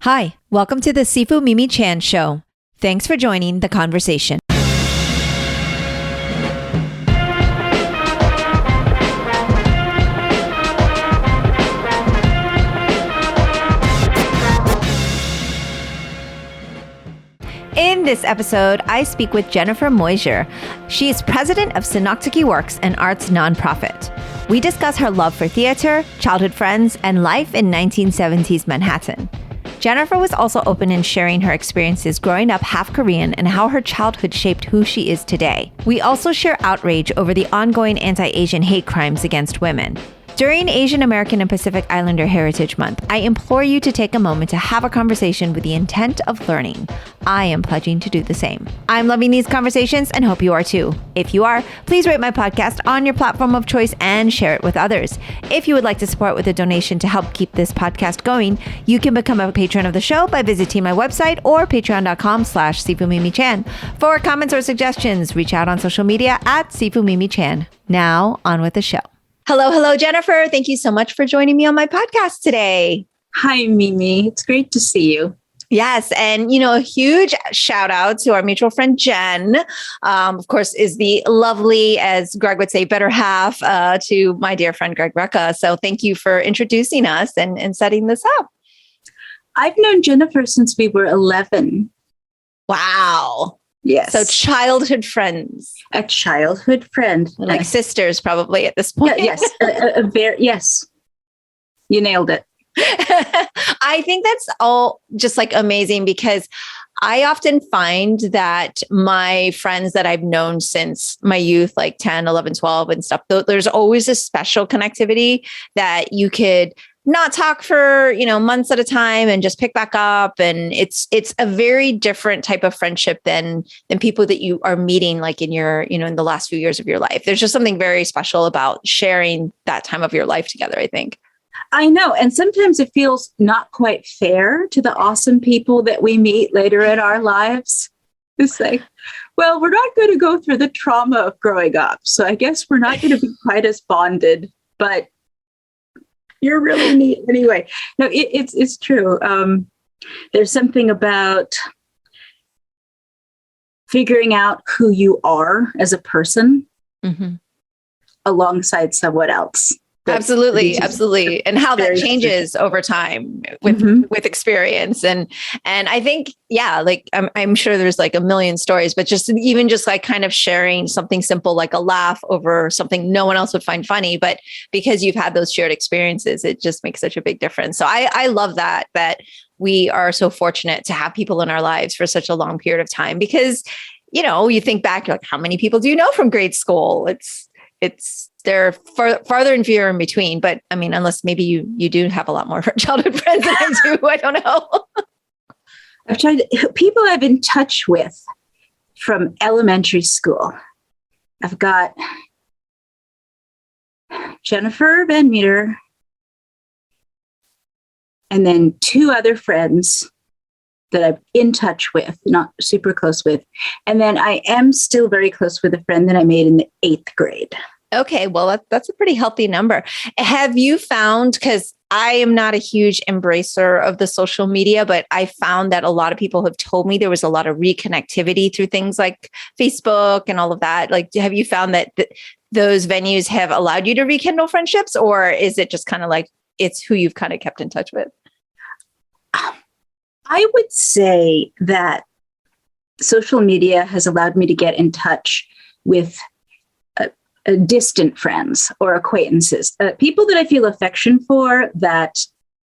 Hi, welcome to the Sifu Mimi Chan Show. Thanks for joining the conversation. In this episode, I speak with Jennifer Mosier. She is President of Synecdoche Works, an arts nonprofit. We discuss her love for theater, childhood friends, and life in 1970s Manhattan. Jennifer was also open in sharing her experiences growing up half Korean and how her childhood shaped who she is today. We also share outrage over the ongoing anti-Asian hate crimes against women. During Asian American and Pacific Islander Heritage Month, I implore you to take a moment to have a conversation with the intent of learning. I am pledging to do the same. I'm loving these conversations and hope you are too. If you are, please rate my podcast on your platform of choice and share it with others. If you would like to support with a donation to help keep this podcast going, you can become a patron of the show by visiting my website or patreon.com/SifuMimiChan. For comments or suggestions, reach out on social media at SifuMimiChan. Now, on with the show. Hello, Jennifer. Thank you so much for joining me on my podcast today. Hi, Mimi. It's great to see you. Yes. And, a huge shout out to our mutual friend, Jen, of course, is the lovely, as Greg would say, better half to my dear friend, Greg Recca. So thank you for introducing us and setting this up. I've known Jennifer since we were 11. Wow. Yes. So childhood friends. A childhood friend. Like sisters, probably at this point. Yes. Yes. You nailed it. I think that's all just like amazing because I often find that my friends that I've known since my youth, like 10, 11, 12 and stuff, there's always a special connectivity that you could not talk for, months at a time and just pick back up. And it's a very different type of friendship than people that you are meeting like in your, in the last few years of your life. There's just something very special about sharing that time of your life together, I think. I know. And sometimes it feels not quite fair to the awesome people that we meet later in our lives. It's like, well, we're not going to go through the trauma of growing up. So I guess we're not going to be quite as bonded, but you're really neat. Anyway, no, it's true. There's something about figuring out who you are as a person alongside someone else. Absolutely. And how that changes over time with experience. And I think, like I'm sure there's like a million stories, but just like kind of sharing something simple, like a laugh over something no one else would find funny, but because you've had those shared experiences, it just makes such a big difference. So I love that we are so fortunate to have people in our lives for such a long period of time, because, you think back, you're like, how many people do you know from grade school? They're farther and fewer in between, but I mean, unless maybe you do have a lot more childhood friends than I do, I don't know. I've tried people I've been in touch with from elementary school. I've got Jennifer Van Meter and then two other friends that I'm in touch with, not super close with. And then I am still very close with a friend that I made in the 8th grade. Okay, well, that's a pretty healthy number. Have you found, because I am not a huge embracer of the social media, but I found that a lot of people have told me there was a lot of reconnectivity through things like Facebook and all of that. Like, have you found that those venues have allowed you to rekindle friendships, or is it just kind of like it's who you've kind of kept in touch with? I would say that social media has allowed me to get in touch with distant friends or acquaintances, people that I feel affection for that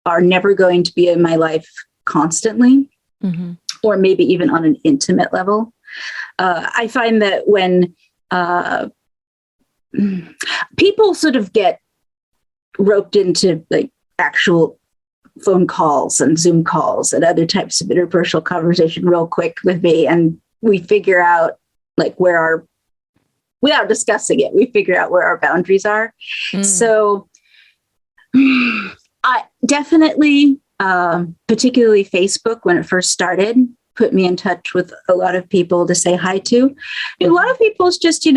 are never going to be in my life constantly, or maybe even on an intimate level. I find that when people sort of get roped into like actual phone calls and Zoom calls and other types of interpersonal conversation real quick with me, and we figure out like without discussing it, we figure out where our boundaries are. So I definitely, particularly Facebook, when it first started, put me in touch with a lot of people to say hi to. And a lot of people's just,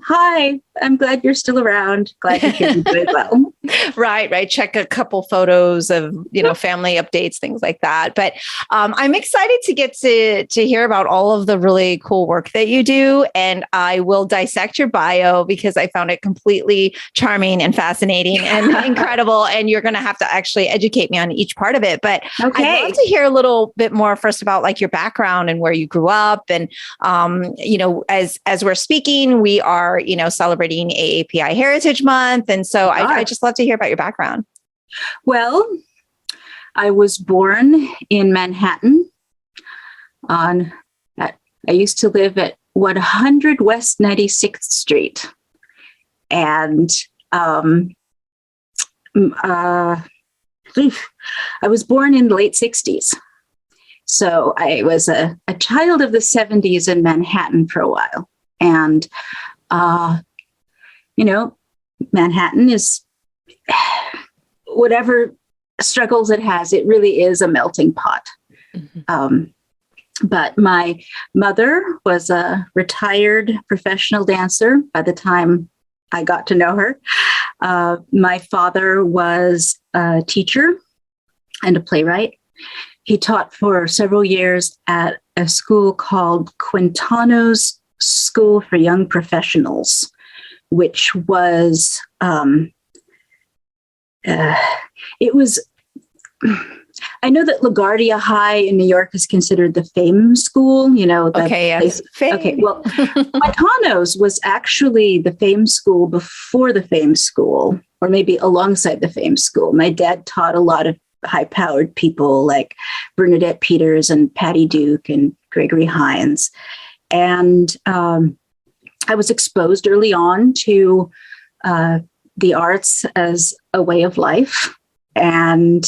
hi, I'm glad you're still around. Glad you're doing well. Right. Check a couple photos of, family updates, things like that. But I'm excited to get to hear about all of the really cool work that you do. And I will dissect your bio because I found it completely charming and fascinating and incredible. And you're going to have to actually educate me on each part of it. But Okay. I'd love to hear a little bit more first about like your background and where you grew up. And, as we're speaking, we are, celebrating AAPI Heritage Month. And so I just love to hear about your background. Well, I was born in Manhattan. I used to live at 100 West 96th Street. And I was born in the late 60s. So I was a child of the 70s in Manhattan for a while. And, Manhattan is, whatever struggles it has, it really is a melting pot. Mm-hmm. But my mother was a retired professional dancer by the time I got to know her. My father was a teacher and a playwright. He taught for several years at a school called Quintano's School for Young Professionals, which was, it was, I know that LaGuardia High in New York is considered the fame school, Yes. Okay, well, Quintano's was actually the fame school before the fame school, or maybe alongside the fame school. My dad taught a lot of high-powered people like Bernadette Peters and Patty Duke and Gregory Hines. And I was exposed early on to the arts as a way of life. And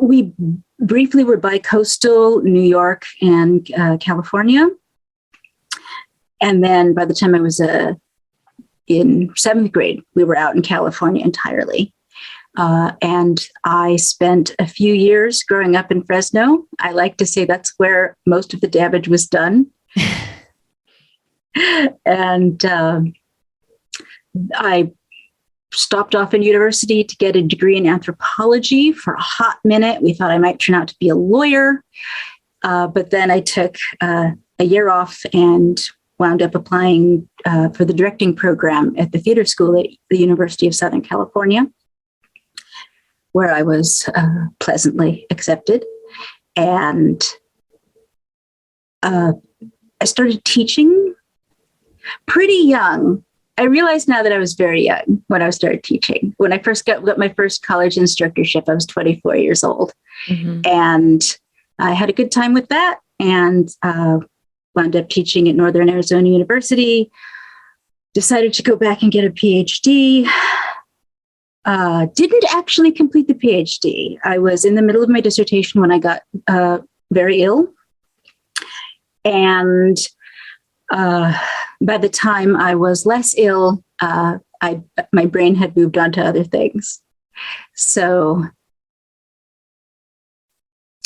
we briefly were bi-coastal New York and California. And then by the time I was in seventh grade, we were out in California entirely. And I spent a few years growing up in Fresno. I like to say that's where most of the damage was done. And I stopped off in university to get a degree in anthropology for a hot minute. We thought I might turn out to be a lawyer. But then I took a year off and wound up applying for the directing program at the theater school at the University of Southern California, where I was pleasantly accepted. And I started teaching pretty young. I realized now that I was very young when I started teaching. When I first got my first college instructorship, I was 24 years old. Mm-hmm. And I had a good time with that and wound up teaching at Northern Arizona University, decided to go back and get a PhD. Didn't actually complete the PhD. I was in the middle of my dissertation when I got very ill. And by the time I was less ill, my brain had moved on to other things. So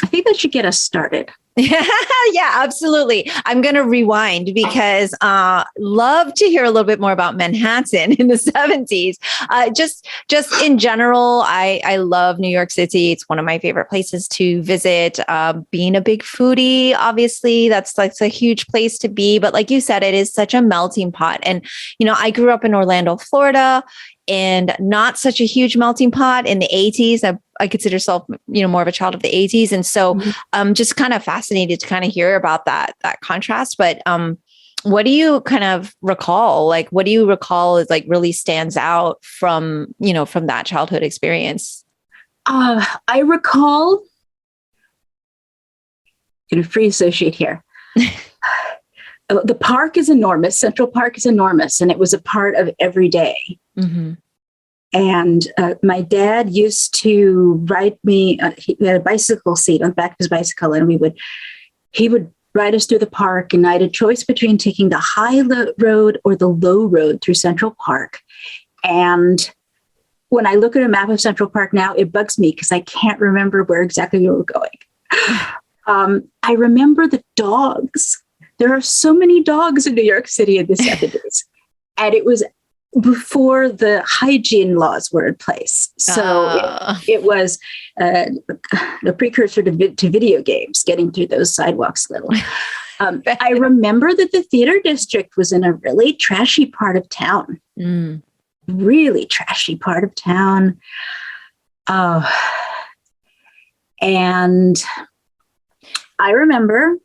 I think that should get us started. Yeah, absolutely. I'm going to rewind because love to hear a little bit more about Manhattan in the 70s. Just in general, I love New York City. It's one of my favorite places to visit. Being a big foodie, obviously, that's a huge place to be. But like you said, it is such a melting pot. And, I grew up in Orlando, Florida, and not such a huge melting pot in the 80s. I consider myself, more of a child of the 80s. And so I'm just kind of fascinated to kind of hear about that contrast. But what do you kind of recall? Like, what do you recall is like really stands out from that childhood experience? I recall, going to free associate here. The park is enormous. Central Park is enormous. And it was a part of every day. Mm-hmm. And my dad used to ride me, he had a bicycle seat on the back of his bicycle, and he would ride us through the park. And I had a choice between taking the high road or the low road through Central Park. And when I look at a map of Central Park now, it bugs me because I can't remember where exactly we were going. I remember the dogs. There are so many dogs in New York City in the 70s. And it was before the hygiene laws were in place. So it was the precursor to video games, getting through those sidewalks little. I remember that the theater district was in a really trashy part of town. Really trashy part of town. And I remember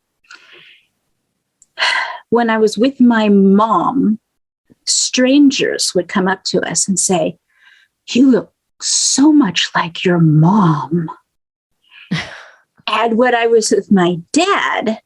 when I was with my mom, strangers would come up to us and say, "You look so much like your mom." And when I was with my dad,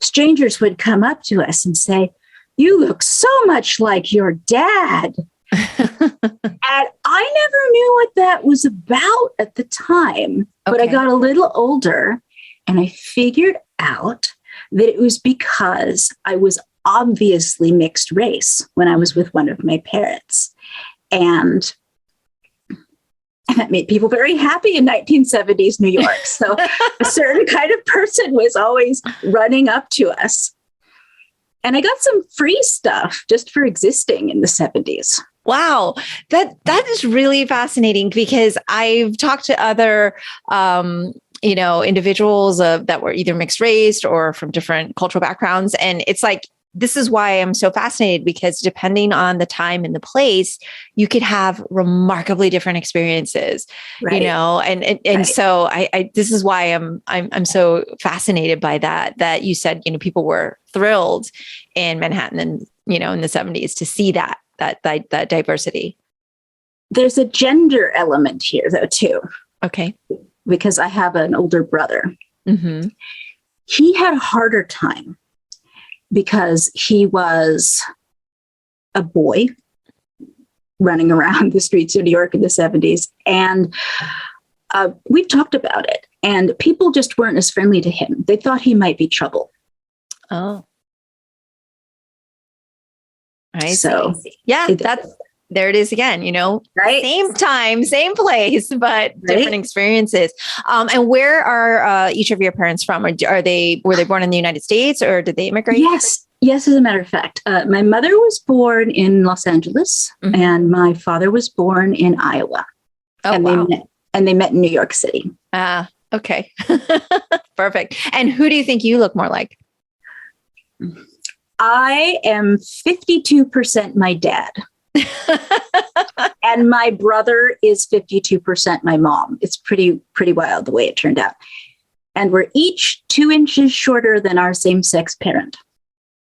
strangers would come up to us and say, "You look so much like your dad." And I never knew what that was about at the time, but I got a little older and I figured out that it was because I was obviously mixed race when I was with one of my parents. And that made people very happy in 1970s New York. So a certain kind of person was always running up to us. And I got some free stuff just for existing in the 70s. Wow. That is really fascinating because I've talked to other, individuals that were either mixed race or from different cultural backgrounds. And it's like, this is why I'm so fascinated, because depending on the time and the place, you could have remarkably different experiences, right. and right. So I this is why I'm so fascinated by that you said, people were thrilled in Manhattan and, in the 70s to see that diversity. There's a gender element here though, too. Okay. Because I have an older brother. Mm-hmm. He had a harder time because he was a boy running around the streets of New York in the 70s. And we've talked about it. And people just weren't as friendly to him. They thought he might be trouble. Oh. I see. Yeah, there it is again, right? Same time, same place, but different experiences. And where are each of your parents from? Were they born in the United States or did they immigrate? Yes, as a matter of fact. My mother was born in Los Angeles and my father was born in Iowa. Oh, and wow. They met in New York City. Ah, okay. Perfect. And who do you think you look more like? I am 52% my dad. And my brother is 52% my mom. It's pretty wild the way it turned out. And we're each 2 inches shorter than our same-sex parent.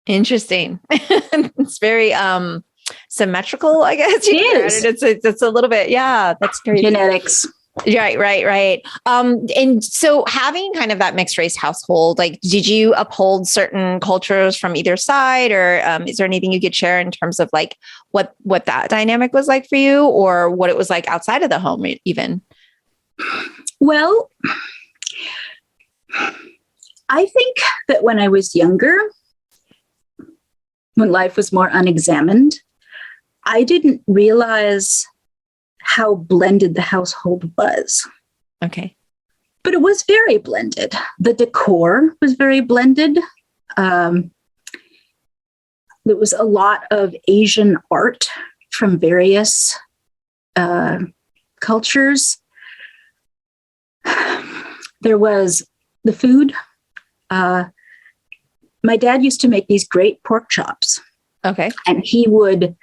Interesting. It's very symmetrical, I guess. It is. It's a little bit, yeah, that's crazy. Genetics. Right. And so having kind of that mixed race household, like, did you uphold certain cultures from either side, or is there anything you could share in terms of like what that dynamic was like for you, or what it was like outside of the home even? Well, I think that when I was younger, when life was more unexamined, I didn't realize how blended the household was. Okay. But it was very blended. The decor was very blended. There was a lot of Asian art from various cultures. There was the food. My dad used to make these great pork chops. Okay. And he would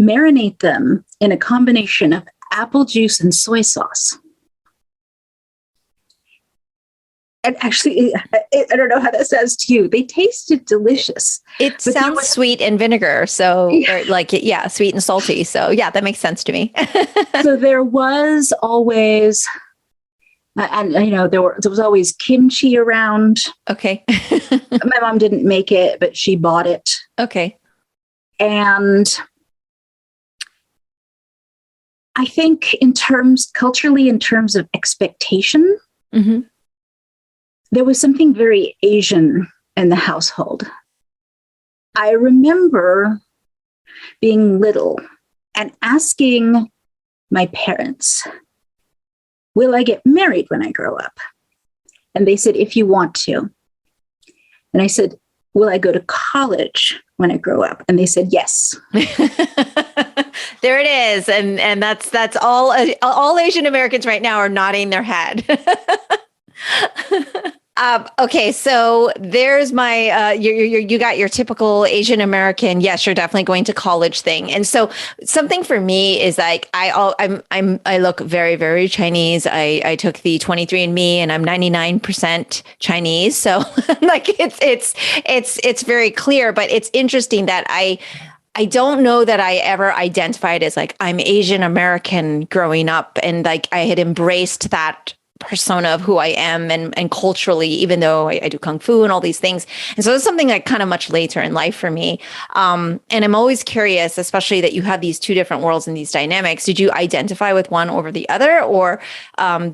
marinate them in a combination of apple juice and soy sauce. And actually, I don't know how that sounds to you. They tasted delicious. It sounds sweet and vinegar. So sweet and salty. So yeah, that makes sense to me. So there was always, there was always kimchi around. Okay. My mom didn't make it, but she bought it. Okay. And I think culturally, in terms of expectation, there was something very Asian in the household. I remember being little and asking my parents, "Will I get married when I grow up?" And they said, "If you want to." And I said, "Will I go to college when I grow up?" And they said, "Yes." There it is. And that's all Asian Americans right now are nodding their head. Okay, so there's my you got your typical Asian American. Yes, you're definitely going to college thing, and so something for me is like I look very, very Chinese. I took the 23andMe, and I'm 99% Chinese. So like it's very clear, but it's interesting that I don't know that I ever identified as like I'm Asian American growing up, and like I had embraced that persona of who I am and culturally, even though I do Kung Fu and all these things. And so it's something like kind of much later in life for me. And I'm always curious, especially that you have these two different worlds and these dynamics. Did you identify with one over the other? Or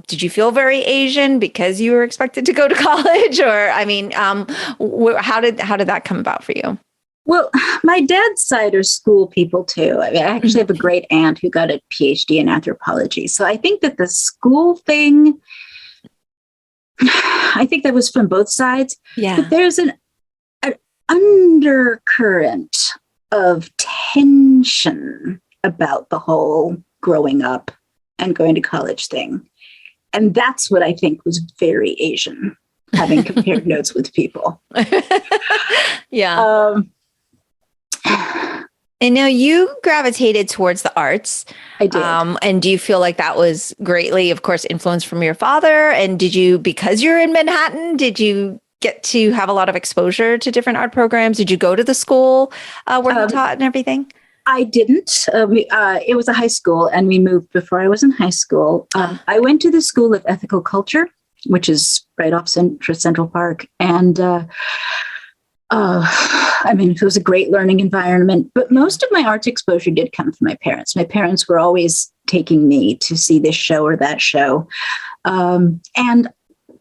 did you feel very Asian because you were expected to go to college? Or, I mean, how did that come about for you? Well, my dad's side are school people too. I mean, I actually have a great aunt who got a PhD in anthropology. So I think that the school thing, I think that was from both sides. Yeah. But there's an undercurrent of tension about the whole growing up and going to college thing. And that's what I think was very Asian, having compared notes with people. Yeah. And now you gravitated towards the arts. I did. And do you feel like that was greatly, of course, influenced from your father? And did you, because you're in Manhattan, did you get to have a lot of exposure to different art programs? Did you go to the school where you taught and everything? I didn't. It was a high school, and we moved before I was in high school. I went to the School of Ethical Culture, which is right off Central Park. And I mean, it was a great learning environment, but most of my arts exposure did come from my parents. My parents were always taking me to see this show or that show. And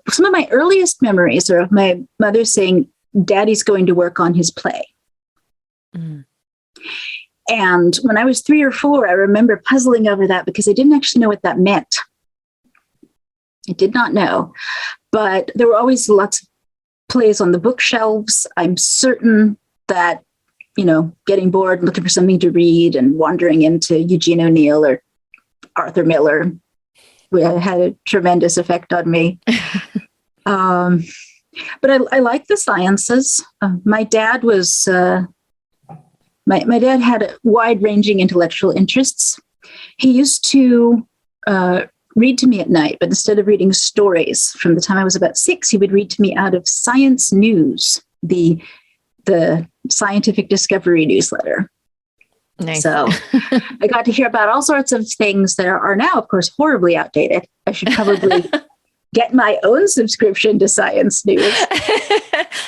some of my earliest memories are of my mother saying, "Daddy's going to work on his play." Mm. And when I was 3 or 4, I remember puzzling over that because I didn't actually know what that meant. I did not know, but there were always lots of plays on the bookshelves. I'm certain that, getting bored, looking for something to read and wandering into Eugene O'Neill or Arthur Miller had a tremendous effect on me. But I like the sciences. My dad was, my dad had wide-ranging intellectual interests. He used to read to me at night, but instead of reading stories from the time I was about 6, he would read to me out of Science News, the scientific discovery newsletter. Nice. So I got to hear about all sorts of things that are now, of course, horribly outdated. I should probably get my own subscription to Science News.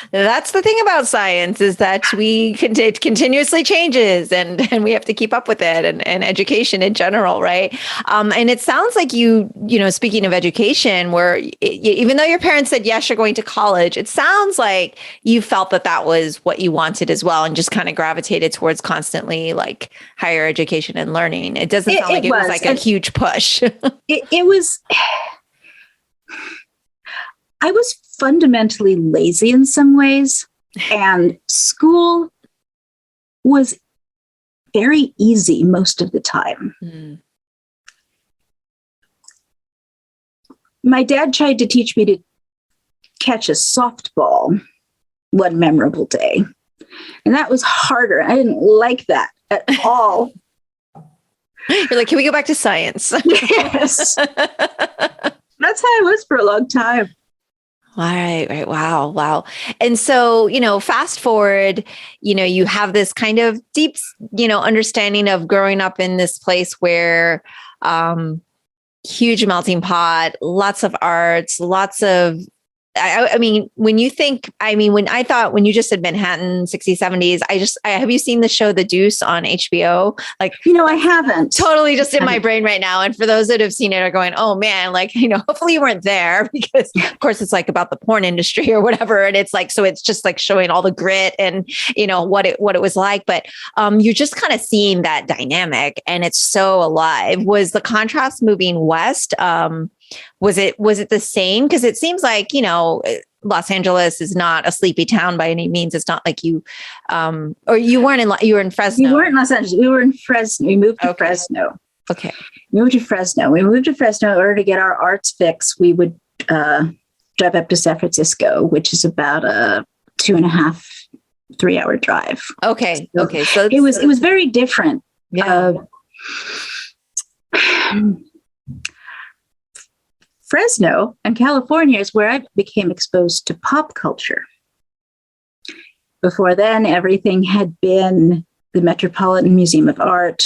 That's the thing about science, is that it continuously changes and we have to keep up with it, and education in general, right? And it sounds like speaking of education, where even though your parents said, yes, you're going to college, it sounds like you felt that was what you wanted as well, and just kind of gravitated towards constantly like higher education and learning. It doesn't sound like it was like a huge push. It was... I was fundamentally lazy in some ways, and school was very easy most of the time. Mm. My dad tried to teach me to catch a softball one memorable day, and that was harder. I didn't like that at all. You're like, can we go back to science? Yes. That's how I was for a long time. Right. Wow. And so, fast forward, you have this kind of deep, understanding of growing up in this place where, huge melting pot, lots of arts, lots of, I mean, when you just said Manhattan 60s, 70s, have you seen the show The Deuce on HBO? Like, I haven't. Totally just in my brain right now. And for those that have seen it are going, oh man, like, hopefully you weren't there, because of course it's like about the porn industry or whatever. And it's like, so it's just like showing all the grit and, what it was like. But you're just kind of seeing that dynamic, and it's so alive. Was the contrast moving west? Was it the same? Because it seems like, Los Angeles is not a sleepy town by any means. It's not like you, or you weren't you were in Fresno. We weren't in Los Angeles. We were in Fresno. We moved to Fresno. Okay. We moved to Fresno. In order to get our arts fix. We would drive up to San Francisco, which is about a 2.5, 3-hour drive. Okay. So okay. So it was very different. Yeah. Fresno and California is where I became exposed to pop culture. Before then, everything had been the Metropolitan Museum of Art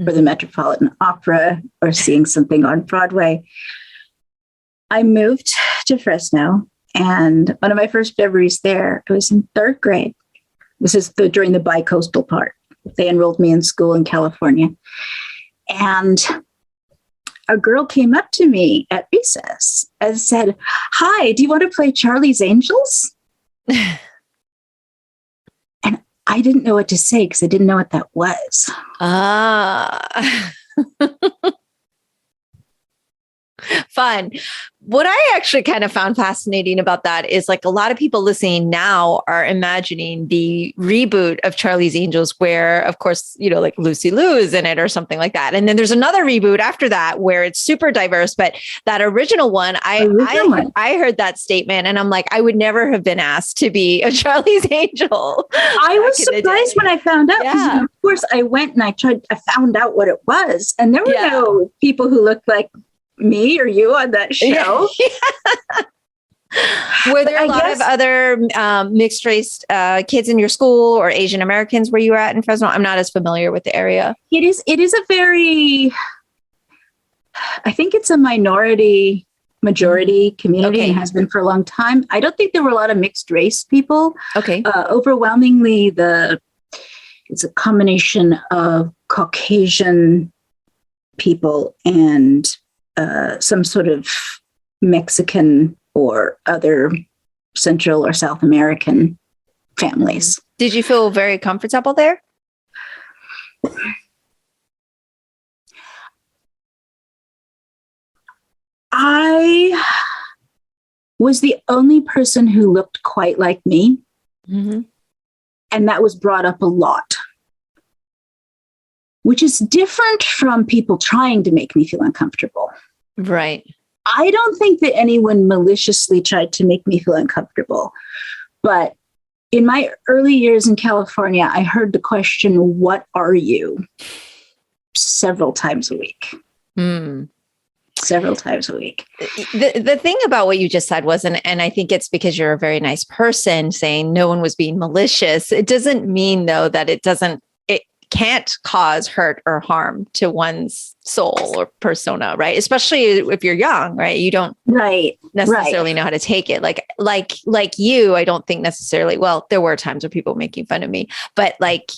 or the Metropolitan Opera or seeing something on Broadway. I moved to Fresno, and one of my first memories there, I was in 3rd grade. This is during the bi-coastal part. They enrolled me in school in California. And a girl came up to me at recess and said, "Hi, do you want to play Charlie's Angels?" And I didn't know what to say because I didn't know what that was. Fun. What I actually kind of found fascinating about that is like a lot of people listening now are imagining the reboot of Charlie's Angels, where, of course, like Lucy Liu is in it or something like that. And then there's another reboot after that where it's super diverse. But that original one, I heard that statement and I'm like, I would never have been asked to be a Charlie's Angel. I was surprised when I found out. Yeah. Of course, I went and I found out what it was. And there were no people who looked like me or you on that show. Were there a lot of other mixed race kids in your school or Asian Americans where you were at in Fresno? I'm not as familiar with the area. It is a very, I think it's a majority community and has been for a long time. I don't think there were a lot of mixed race people. Okay. Overwhelmingly, it's a combination of Caucasian people and some sort of Mexican or other Central or South American families. Did you feel very comfortable there? I was the only person who looked quite like me. Mm-hmm. And that was brought up a lot, which is different from people trying to make me feel uncomfortable. Right. I don't think that anyone maliciously tried to make me feel uncomfortable. But in my early years in California, I heard the question, "What are you?" several times a week. Several times a week. The thing about what you just said was, and I think it's because you're a very nice person saying no one was being malicious. It doesn't mean, though, that it can't cause hurt or harm to one's soul or persona, right? Especially if you're young, right? You don't necessarily know how to take it. Like you, I don't think necessarily, well, there were times where people were making fun of me, but like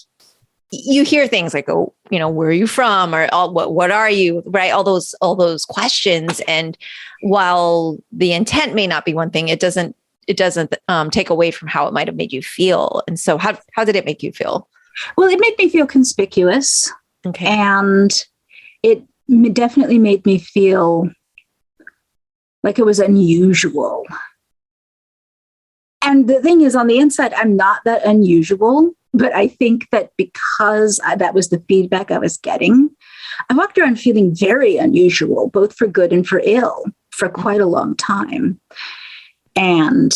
you hear things like, "Oh, where are you from?" or what are you? Right. All those questions. And while the intent may not be one thing, it doesn't take away from how it might've made you feel. And so how did it make you feel? Well, it made me feel conspicuous. Okay. And it definitely made me feel like it was unusual. And the thing is, on the inside, I'm not that unusual, but I think that because that was the feedback I was getting, I walked around feeling very unusual, both for good and for ill, for quite a long time. And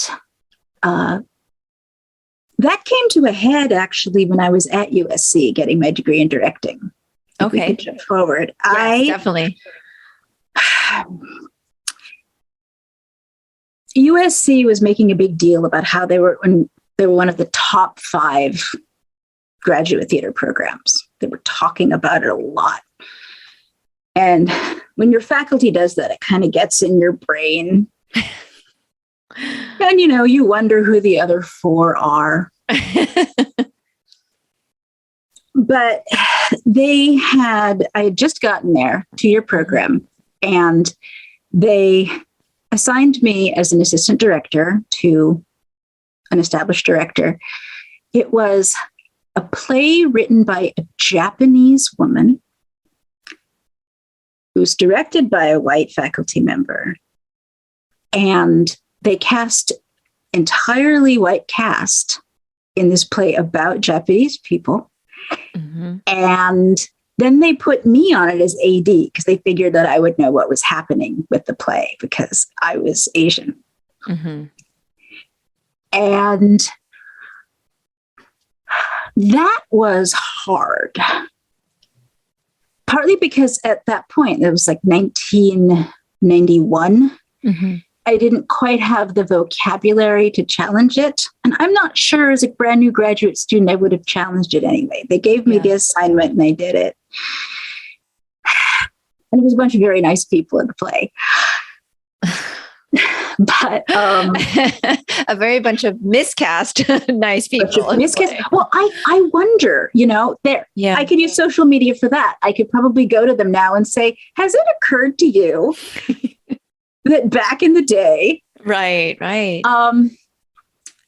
that came to a head, actually, when I was at USC getting my degree in directing. Okay. We could jump forward. Yes, definitely. USC was making a big deal about how they were one of the top 5 graduate theater programs. They were talking about it a lot. And when your faculty does that, it kind of gets in your brain. And, you wonder who the other 4 are. But I had just gotten there, 2-year program, and they assigned me as an assistant director to an established director. It was a play written by a Japanese woman It was directed by a white faculty member. And they cast entirely white cast in this play about Japanese people. Mm-hmm. And then they put me on it as AD because they figured that I would know what was happening with the play because I was Asian. Mm-hmm. And that was hard. Partly because at that point, it was like 1991. Mm-hmm. I didn't quite have the vocabulary to challenge it. And I'm not sure as a brand new graduate student, I would have challenged it anyway. They gave me the assignment and I did it. And it was a bunch of very nice people in the play. But a very bunch of miscast nice people. Well, I wonder, I could use social media for that. I could probably go to them now and say, has it occurred to you that back in the day, right. I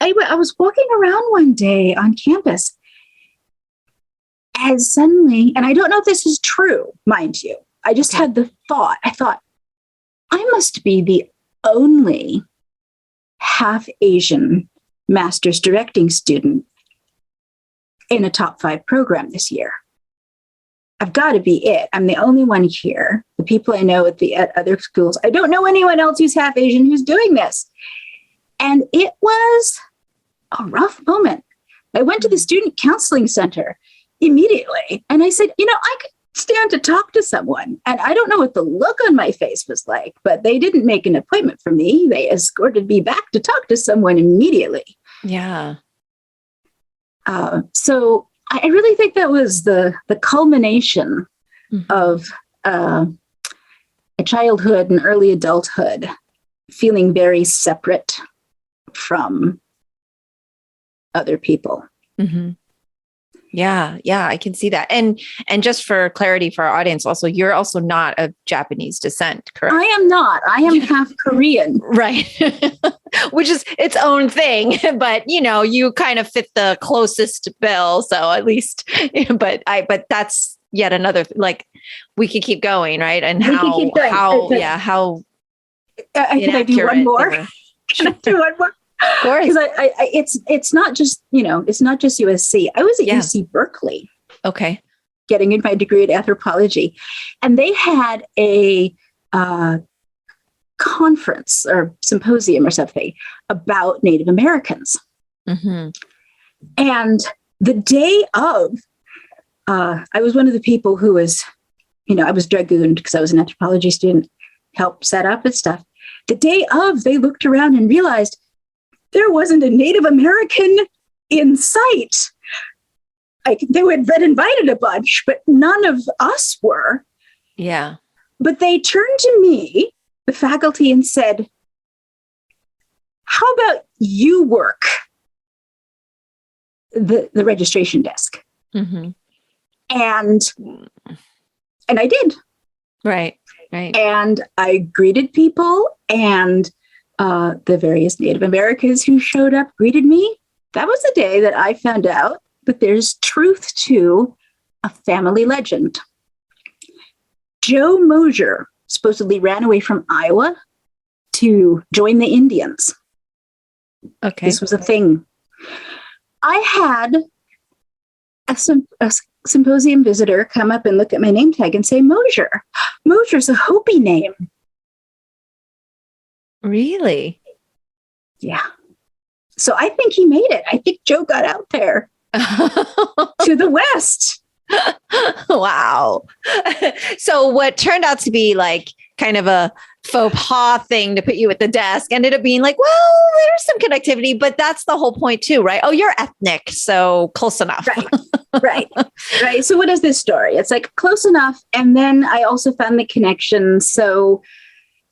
was walking around one day on campus and suddenly, and I don't know if this is true, mind you, I just had the thought, I must be the only half Asian master's directing student in a top 5 program this year. I've got to be it. I'm the only one here. The people I know at other schools, I don't know anyone else who's half Asian who's doing this. And it was a rough moment. I went to the student counseling center immediately. And I said, I could stand to talk to someone. And I don't know what the look on my face was like, but they didn't make an appointment for me. They escorted me back to talk to someone immediately. Yeah. So I really think that was the culmination of a childhood and early adulthood feeling very separate from other people. Mm-hmm. Yeah, I can see that. And just for clarity for our audience, also, you're also not of Japanese descent, correct? I am not. I am half Korean. Right. Which is its own thing, but you kind of fit the closest bill. So at least, but that's yet another, we could keep going, right? And can I do one more? Can I do one more? Of course. Because it's not just, it's not just USC. I was at UC Berkeley. Okay. Getting my degree in anthropology. And they had a conference or symposium or something about Native Americans. Mm-hmm. And the day of, I was one of the people who was, I was dragooned because I was an anthropology student, helped set up and stuff. The day of, they looked around and realized there wasn't a Native American in sight. They had been invited a bunch, but none of us were. Yeah. But they turned to me, the faculty, and said, how about you work the registration desk? Mm-hmm. And I did. Right. And I greeted people, and the various Native Americans who showed up greeted me. That was the day that I found out that there's truth to a family legend. Joe Mosier supposedly ran away from Iowa to join the Indians. Okay. This was a thing. I had a symposium visitor come up and look at my name tag and say, Mosier. Mosier's a Hopi name. Really? Yeah. So I think he made it. I think Joe got out there to the West. Wow. So what turned out to be kind of a faux pas thing to put you at the desk ended up being well, there's some connectivity, but that's the whole point too, right? Oh, you're ethnic, so close enough. Right. So what is this story? It's close enough. And then I also found the connection. So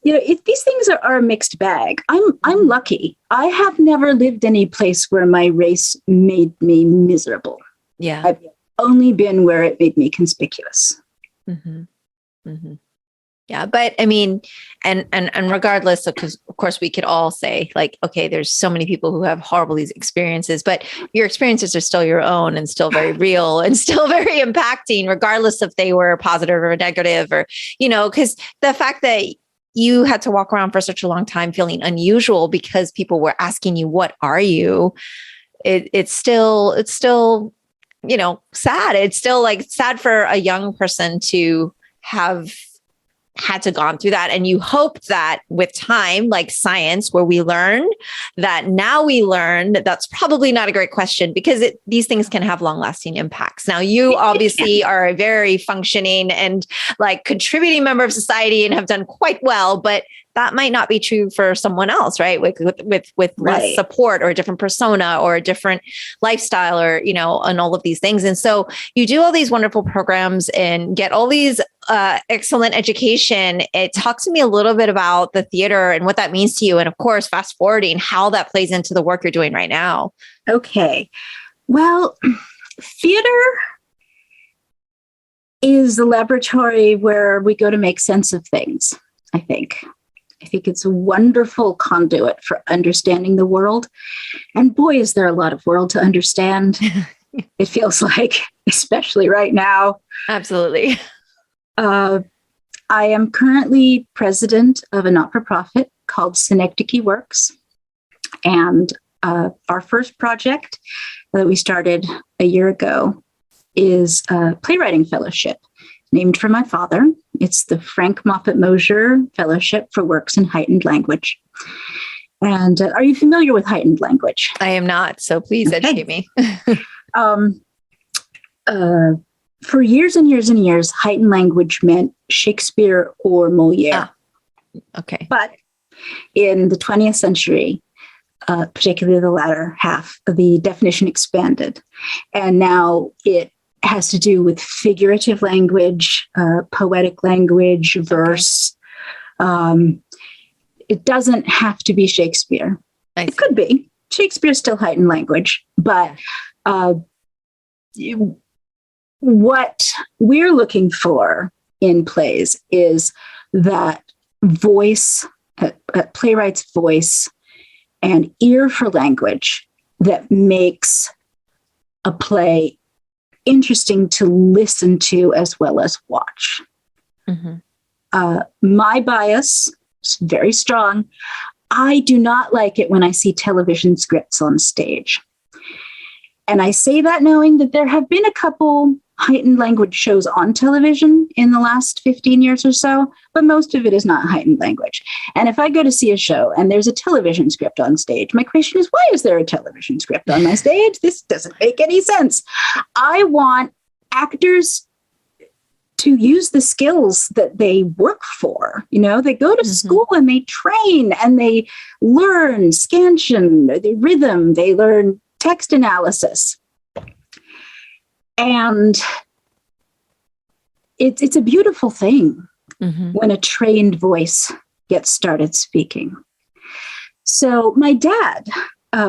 if these things are a mixed bag. I'm lucky. I have never lived any place where my race made me miserable. Yeah. I've only been where it made me conspicuous. Mm-hmm. Mm-hmm. Yeah. But I mean, and regardless, because of of course, we could all say like, okay, there's so many people who have horrible these experiences, but your experiences are still your own and still very real and still very impacting, regardless if they were positive or negative, or, because the fact that you had to walk around for such a long time feeling unusual because people were asking you, what are you? It's still, sad. It's still like sad for a young person to have had to gone through that. And you hope that with time, like science, where we learn that now we learn that that's probably not a great question, because these things can have long lasting impacts. Now, you obviously are a very functioning and like contributing member of society and have done quite well, but that might not be true for someone else, right? With less support or a different persona or a different lifestyle, or, and all of these things. And so you do all these wonderful programs and get all these excellent education. Talk to me a little bit about the theater and what that means to you. And of course, fast forwarding how that plays into the work you're doing right now. Okay. Well, theater is the laboratory where we go to make sense of things, I think. I think it's a wonderful conduit for understanding the world. And boy, is there a lot of world to understand. It feels like, especially right now. Absolutely. I am currently president of a not-for-profit called Synecdoche Works. And our first project that we started a year ago is a playwriting fellowship named for my father. It's the Frank Moffat Mosier Fellowship for Works in Heightened Language. And are you familiar with heightened language? I am not, so please educate me. For years and years and years, heightened language meant Shakespeare or Moliere. Okay. But in the 20th century, particularly the latter half, the definition expanded. And now it has to do with figurative language, poetic language, verse. It doesn't have to be Shakespeare. It could be. Shakespeare's still heightened language, but what we're looking for in plays is that voice, a playwright's voice and ear for language that makes a play interesting to listen to as well as watch. Mm-hmm. My bias is very strong. I do not like it when I see television scripts on stage. And I say that knowing that there have been a couple heightened language shows on television in the last 15 years or so, but most of it is not heightened language. And if I go to see a show and there's a television script on stage, my question is, why is there a television script on my stage? This doesn't make any sense. I want actors to use the skills that they work for. They go to mm-hmm. school and they train and they learn scansion, the rhythm, they learn text analysis. And it's a beautiful thing mm-hmm. when a trained voice gets started speaking. So my dad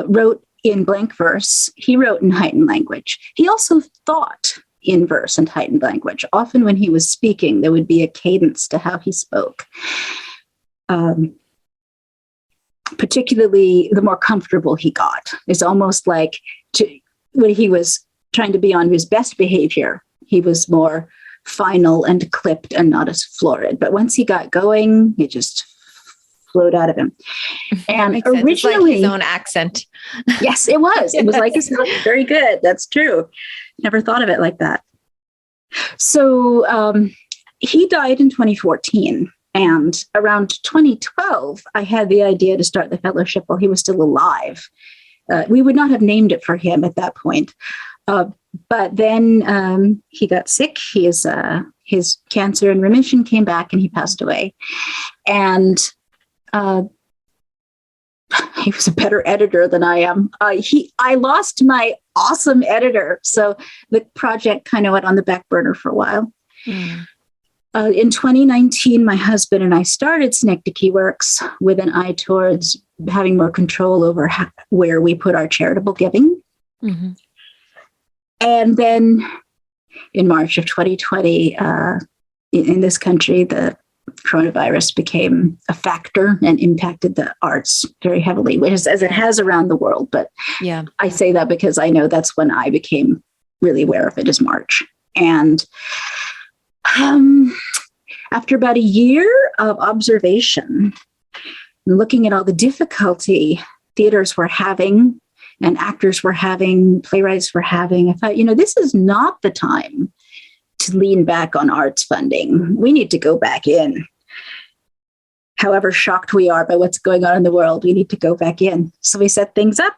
wrote in blank verse. He wrote in heightened language. He also thought in verse and heightened language. Often when he was speaking, there would be a cadence to how he spoke. Particularly the more comfortable he got. It's almost like when he was trying to be on his best behavior, he was more final and clipped and not as florid. But once he got going, it just flowed out of him. And originally, it's like his own accent. Yes, it was. It was like his own. Very good. That's true. Never thought of it like that. So he died in 2014. And around 2012, I had the idea to start the fellowship while he was still alive. We would not have named it for him at that point. But then he got sick. His cancer in remission came back and he passed away. And he was a better editor than I am. I lost my awesome editor. So the project kind of went on the back burner for a while. Mm. In 2019, my husband and I started Synecdoche Works with an eye towards having more control over where we put our charitable giving. Mm-hmm. And then in March of 2020, in this country, the coronavirus became a factor and impacted the arts very heavily, which is, as it has around the world. But Yeah. I say that because I know that's when I became really aware of it, is March. And after about a year of observation, looking at all the difficulty theaters were having and actors were having, playwrights were having, I thought, this is not the time to lean back on arts funding. We need to go back in. However shocked we are by what's going on in the world, we need to go back in. So we set things up.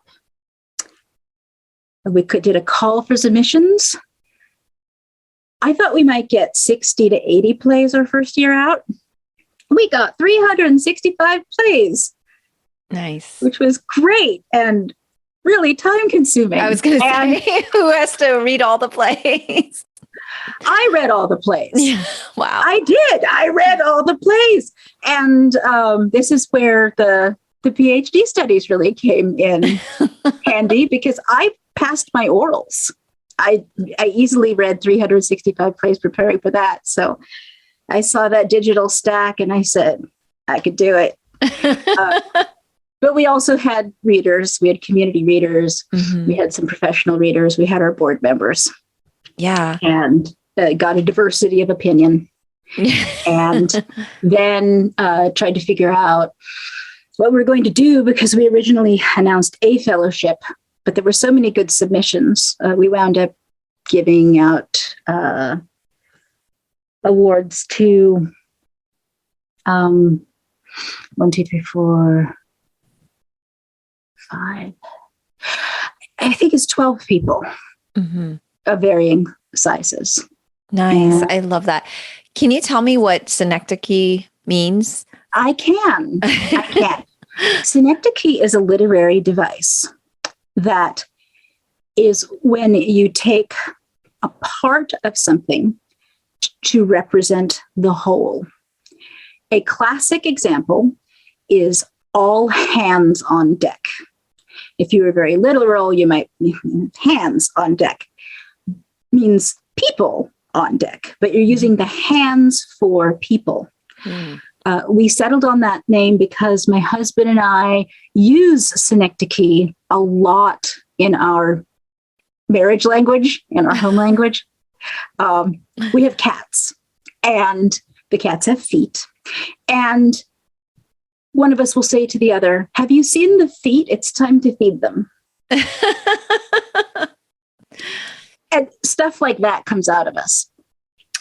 We did a call for submissions. I thought we might get 60 to 80 plays our first year out. We got 365 plays. Nice. Which was great and really time consuming. I was going to say, who has to read all the plays? I read all the plays. Yeah. Wow. I did. I read all the plays. And this is where the PhD studies really came in handy, because I passed my orals. I easily read 365 plays preparing for that. So I saw that digital stack and I said, I could do it. But we also had readers. We had community readers. Mm-hmm. We had some professional readers. We had our board members. Yeah. And got a diversity of opinion. And then tried to figure out what we were going to do, because we originally announced a fellowship, but there were so many good submissions. We wound up giving out awards to 1, 2, 3, 4, 5. I think it's 12 people of varying sizes. Nice. I love that. Can you tell me what synecdoche means? I can. Synecdoche is a literary device that is when you take a part of something to represent the whole. A classic example is all hands on deck. If you were very literal, you might hands on deck means people on deck, but you're using the hands for people. We settled on that name because my husband and I use synecdoche a lot in our marriage language, in our home language. We have cats, and the cats have feet. And one of us will say to the other, "Have you seen the feet? It's time to feed them." And stuff like that comes out of us.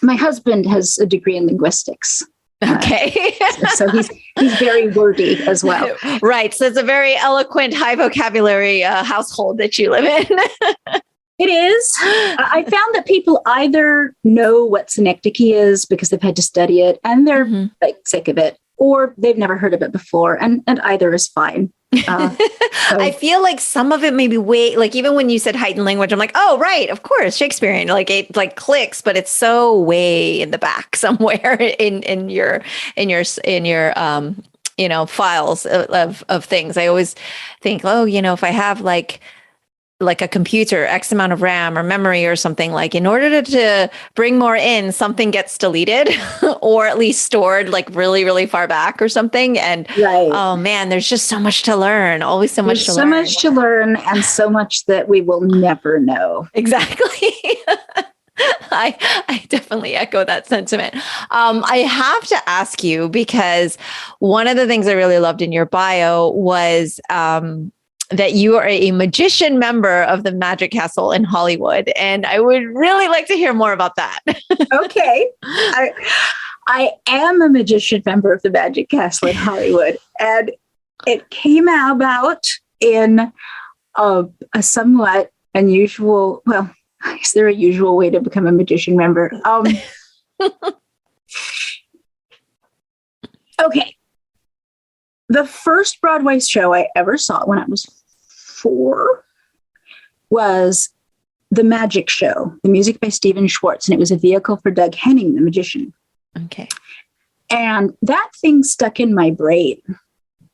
My husband has a degree in linguistics. Okay. So he's very wordy as well. Right. So it's a very eloquent, high vocabulary household that you live in. It is. I found that people either know what synecdoche is because they've had to study it and they're like sick of it, or they've never heard of it before, and either is fine. I feel like some of it may be even when you said heightened language, I'm like, oh, right, of course, Shakespearean, like it like clicks, but it's so way in the back somewhere in your files of things. I always think, if I have like a computer, X amount of RAM or memory or something, like in order to bring more in, something gets deleted or at least stored like really, really far back or something. And oh man, there's just so much to learn. Always so much to learn. So much to learn and so much that we will never know. Exactly. I definitely echo that sentiment. I have to ask you, because one of the things I really loved in your bio was, that you are a magician member of the Magic Castle in Hollywood. And I would really like to hear more about that. Okay. I am a magician member of the Magic Castle in Hollywood. And it came about in a somewhat unusual, well, is there a usual way to become a magician member? Okay. The first Broadway show I ever saw when I was 4 was The Magic Show, the music by Stephen Schwartz, and it was a vehicle for Doug Henning, the magician. Okay. And that thing stuck in my brain.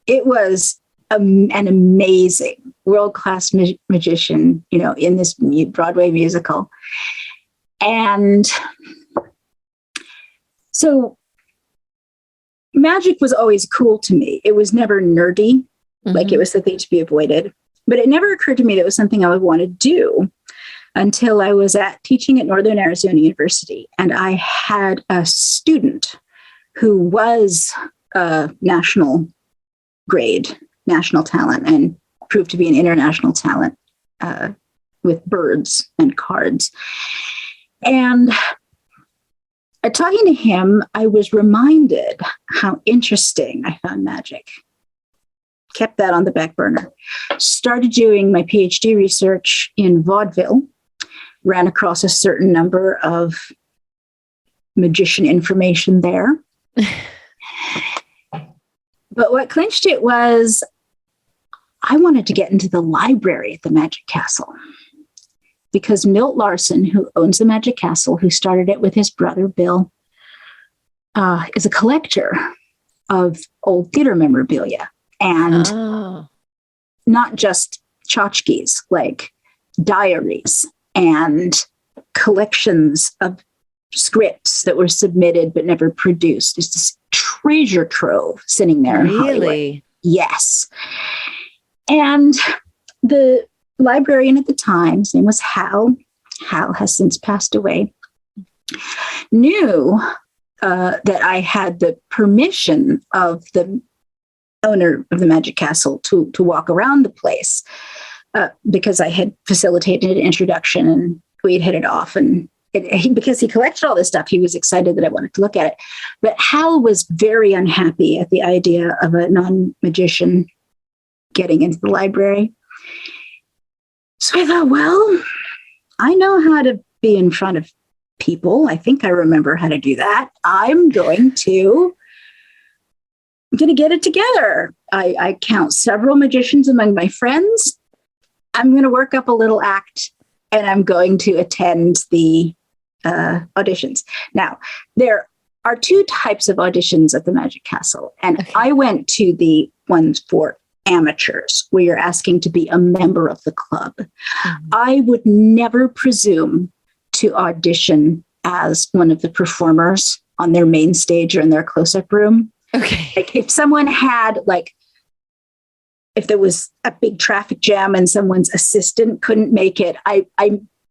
It was an amazing world-class magician, in this Broadway musical. And so magic was always cool to me. It was never nerdy, like it was something to be avoided. But it never occurred to me that it was something I would want to do until I was teaching at Northern Arizona University. And I had a student who was a national grade, national talent, and proved to be an international talent with birds and cards. And talking to him, I was reminded how interesting I found magic. Kept that on the back burner. Started doing my PhD research in vaudeville, ran across a certain number of magician information there. But what clinched it was I wanted to get into the library at the Magic Castle because Milt Larson, who owns the Magic Castle, who started it with his brother, Bill, is a collector of old theater memorabilia. And not just tchotchkes, like diaries and collections of scripts that were submitted but never produced. It's this treasure trove sitting there in Hollywood. Really? Yes. And the librarian at the time, his name was Hal. Hal has since passed away. Knew that I had the permission of the owner of the Magic Castle to walk around the place because I had facilitated an introduction and we'd hit it off. And because he collected all this stuff, he was excited that I wanted to look at it. But Hal was very unhappy at the idea of a non-magician getting into the library. So I thought, well, I know how to be in front of people. I think I remember how to do that. I'm going to get it together. I count several magicians among my friends. I'm going to work up a little act and I'm going to attend the auditions. Now, there are two types of auditions at the Magic Castle. And okay. I went to the ones for amateurs where you're asking to be a member of the club. Mm-hmm. I would never presume to audition as one of the performers on their main stage or in their close-up room. Okay. Like if someone had if there was a big traffic jam and someone's assistant couldn't make it, I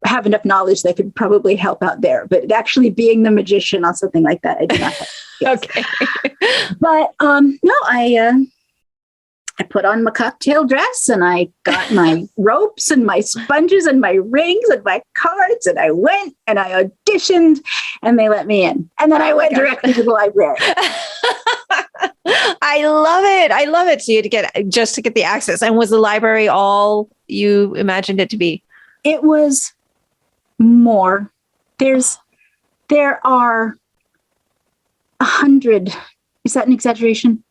have enough knowledge that I could probably help out there. But actually being the magician on something like that, I do not have. Yes. Okay. But no, I put on my cocktail dress and I got my ropes and my sponges and my rings and my cards and I went and I auditioned and they let me in. And then I went directly to the library. I love it. I love it. So you had to get the access. And was the library all you imagined it to be? It was more. There are 100. Is that an exaggeration?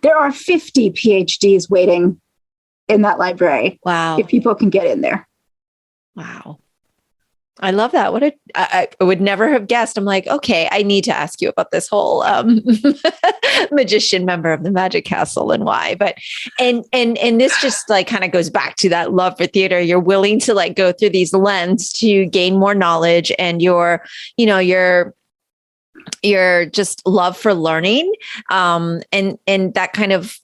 There are 50 PhDs waiting in that library. Wow. If people can get in there. Wow. I love that. I would never have guessed. I'm like, okay, I need to ask you about this whole magician member of the Magic Castle and why. But and this just kind of goes back to that love for theater. You're willing to go through these lenses to gain more knowledge and your just love for learning. And that kind of,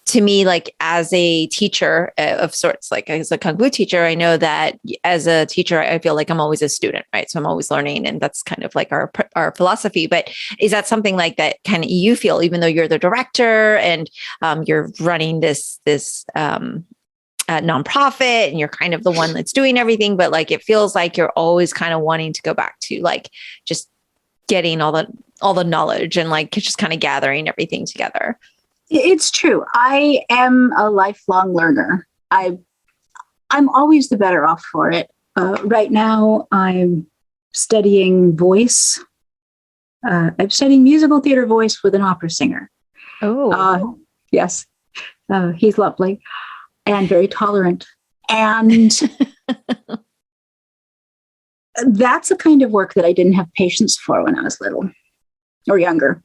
to me, as a teacher of sorts, as a Kung Fu teacher, I know that as a teacher, I feel like I'm always a student, right? So I'm always learning, and that's kind of our philosophy. But is that something that kind of you feel, even though you're the director and you're running this nonprofit and you're kind of the one that's doing everything, but it feels like you're always kind of wanting to go back to just getting all the knowledge and just kind of gathering everything together? It's true. I am a lifelong learner. I'm always the better off for it. Right now, I'm studying voice. I'm studying musical theater voice with an opera singer. Oh, yes. He's lovely and very tolerant. And that's a kind of work that I didn't have patience for when I was little or younger.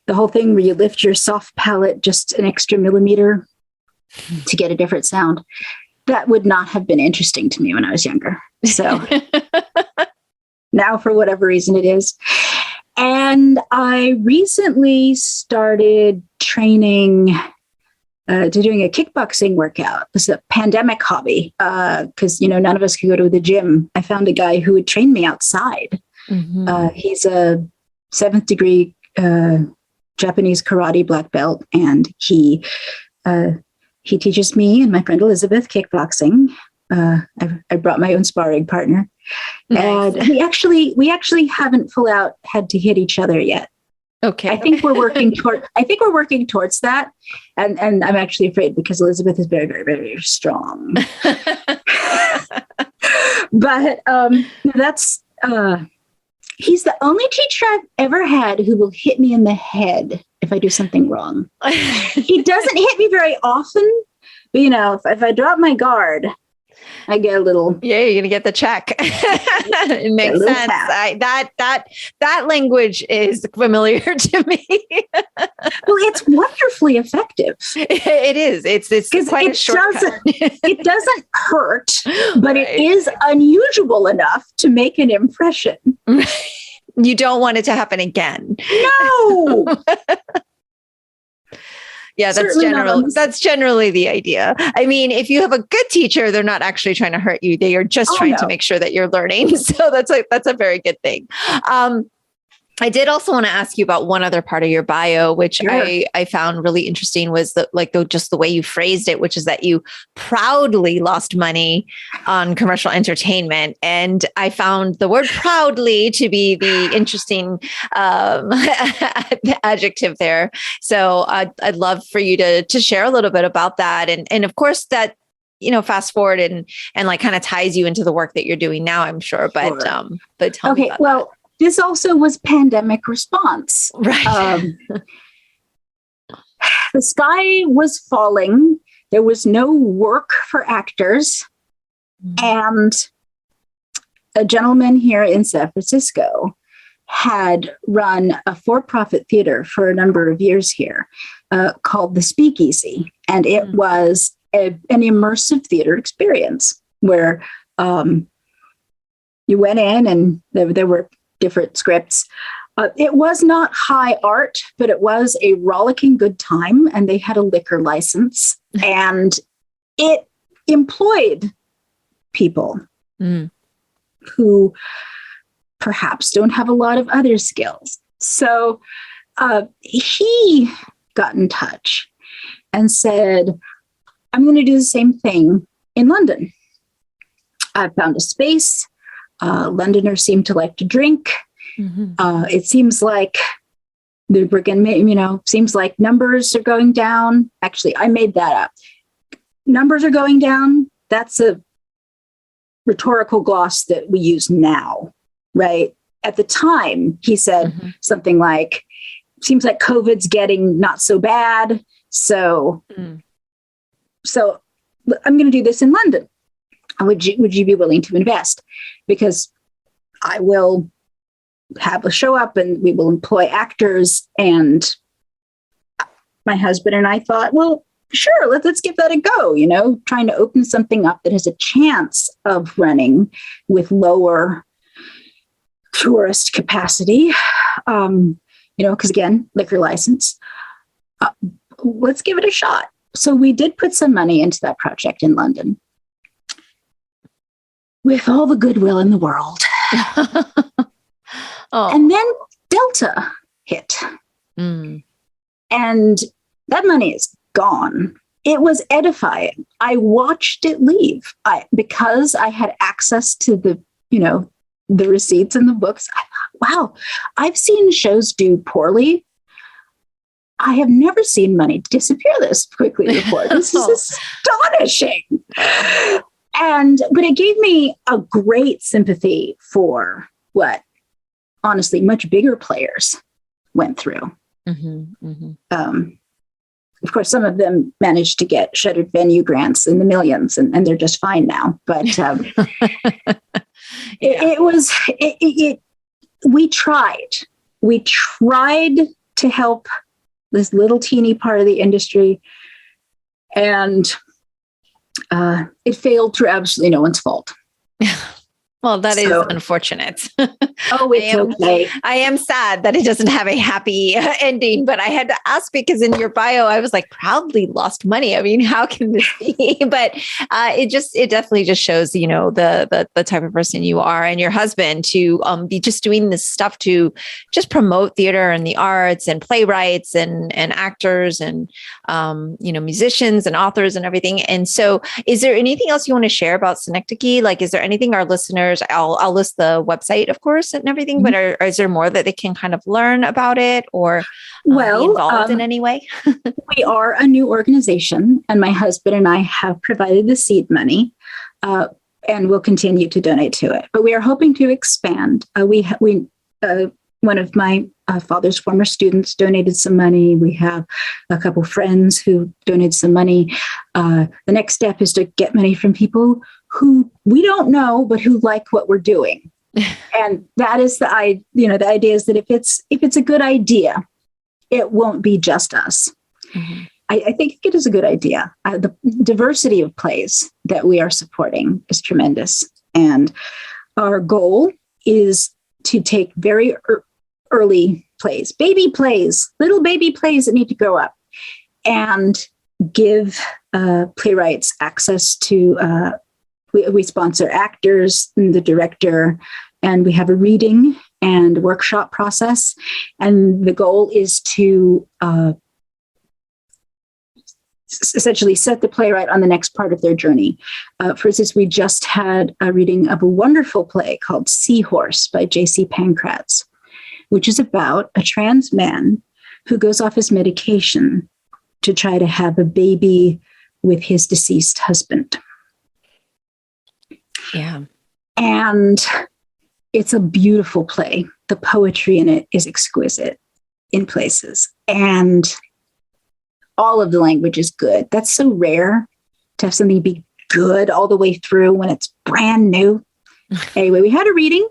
The whole thing where you lift your soft palate just an extra millimeter to get a different sound, that would not have been interesting to me when I was younger. So now, for whatever reason it is. And I recently started training to doing a kickboxing workout. It's a pandemic hobby because, none of us could go to the gym. I found a guy who would train me outside. He's a 7th degree Japanese karate black belt, and he teaches me and my friend Elizabeth kickboxing. I brought my own sparring partner, and we actually haven't full out had to hit each other yet. Okay. I think we're working towards that. And I'm actually afraid because Elizabeth is very, very, very, very strong. But he's the only teacher I've ever had who will hit me in the head if I do something wrong. He doesn't hit me very often, but if I drop my guard, I get a little. Yeah, you're gonna get the check. It makes sense. That language is familiar to me. Well, it's wonderfully effective. It is. It's quite a shortcut. It doesn't hurt, but right. It is unusual enough to make an impression. You don't want it to happen again. No. Yeah, that's generally the idea. I mean, if you have a good teacher, they're not actually trying to hurt you. They are just trying to make sure that you're learning. So that's a very good thing. I did also want to ask you about one other part of your bio, which sure. I found really interesting was just the way you phrased it, which is that you proudly lost money on commercial entertainment. And I found the word proudly to be the interesting adjective there. So I'd love for you to share a little bit about that. And of course that, fast forward and like kind of ties you into the work that you're doing now, I'm sure. But tell me about that. This also was pandemic response. Right. The sky was falling. There was no work for actors. And a gentleman here in San Francisco had run a for-profit theater for a number of years here called The Speakeasy. And it was an immersive theater experience where you went in and there were different scripts. It was not high art, but it was a rollicking good time, and they had a liquor license, and it employed people who perhaps don't have a lot of other skills. So he got in touch and said, I'm going to do the same thing in London. I found a space. Londoners seem to like to drink. It seems like seems like numbers are going down. Actually, I made that up. Numbers are going down. That's a rhetorical gloss that we use now, right? At the time, he said something like, seems like COVID's getting not so bad. So I'm going to do this in London. Would you be willing to invest? Because I will have a show up and we will employ actors. And my husband and I thought, well, sure, let's give that a go, trying to open something up that has a chance of running with lower tourist capacity. Because again, liquor license. Let's give it a shot. So we did put some money into that project in London. With all the goodwill in the world. And then Delta hit. And that money is gone. It was edifying. I watched it leave. Because I had access to the receipts and the books. I thought, wow, I've seen shows do poorly. I have never seen money disappear this quickly before. This is astonishing. But it gave me a great sympathy for what, honestly, much bigger players went through. Of course, some of them managed to get shuttered venue grants in the millions, and they're just fine now. But we tried to help this little teeny part of the industry, and it failed through absolutely no one's fault. Well, that is So, unfortunate. oh, it's okay. I am sad that it doesn't have a happy ending, but I had to ask because in your bio, I was like, proudly lost money. I mean, how can this be? But it definitely just shows, the type of person you are and your husband to be just doing this stuff to just promote theater and the arts and playwrights and actors and, musicians and authors and everything. And so is there anything else you want to share about Synecdoche? Like, is there anything our listeners, I'll list the website, of course, and everything, but is there more that they can kind of learn about it or be involved in any way? We are a new organization, and my husband and I have provided the seed money and will continue to donate to it. But we are hoping to expand. One of my father's former students donated some money. We have a couple friends who donated some money. The next step is to get money from people who we don't know, but who like what we're doing. And that is the idea is that if it's a good idea, it won't be just us. Mm-hmm. I think it is a good idea. The diversity of plays that we are supporting is tremendous. And our goal is to take very early plays, little baby plays that need to grow up, and give playwrights access to, we sponsor actors and the director, and we have a reading and workshop process. And the goal is to essentially set the playwright on the next part of their journey. For instance, we just had a reading of a wonderful play called Seahorse by J.C. Pankratz, which is about a trans man who goes off his medication to try to have a baby with his deceased husband. Yeah. And it's a beautiful play. The poetry in it is exquisite in places. And all of the language is good. That's so rare to have something be good all the way through when it's brand new. Anyway, we had a reading,